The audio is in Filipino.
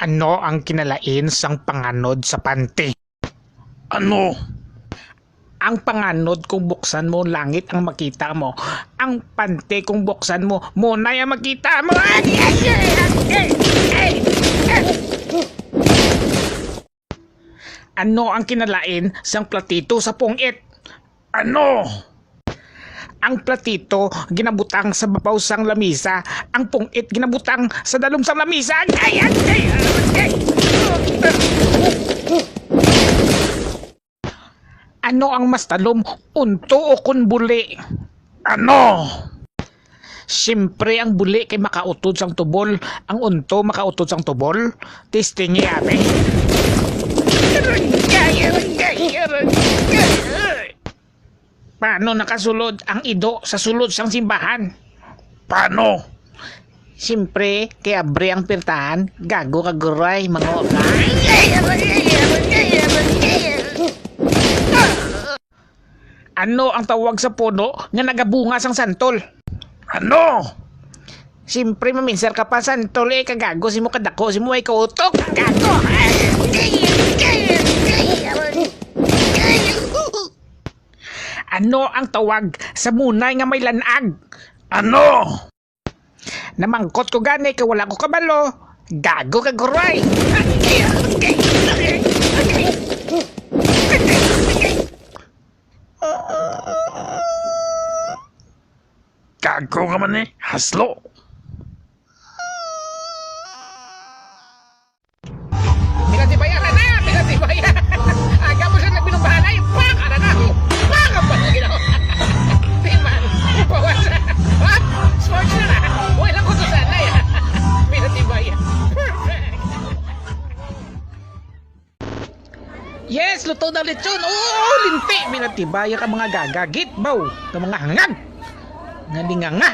Ano ang kinalain sang panganod sa panty? Ano? Ang panganod kung buksan mo, langit ang makita mo. Ang panty kung buksan mo, munay ang makita mo. Ano ang kinalain sang platito sa pungit? Ano? Ang platito ginabutang sa babaw sang lamisa, ang pungit ginabutang sa dalom sang lamisa. Ano ang mas talom, unto o kunbuli? Ano? Siyempre ang buli kay makautod sang tubol, ang unto makautod sang tubol. Testing yabe. Paano nakasulod ang ido sa sulod sang simbahan? Paano? Siyempre, kay abre ang pirtahan, gago ka guray, mga Ano ang tawag sa puno nga nagabunga sang santol? Ano? Siyempre, maminser ka pa santol kagago si mo kadako, si mo ay kautok, gago! Ano ang tawag sa munay nga may lanag? Ano? Namangkot ko gani kay wala ko kabalo. Gago ka guray. Gago ka man eh. Haslo. Pinatibayaran na! Pinatibayaran! Aga mo siya nagbinubahanay. Pak! Ara na ako! Pak! Ang panagin ako! Timan! Bawasan! Ha? Sports na na! Walang ko to sana yan! Pinatibayan! Perfect! Yes! Luto na lechon! Oo! Linti! Pinatibayan ka mga gagagit! Baw! Ka mga hangag! Nga di nga nga!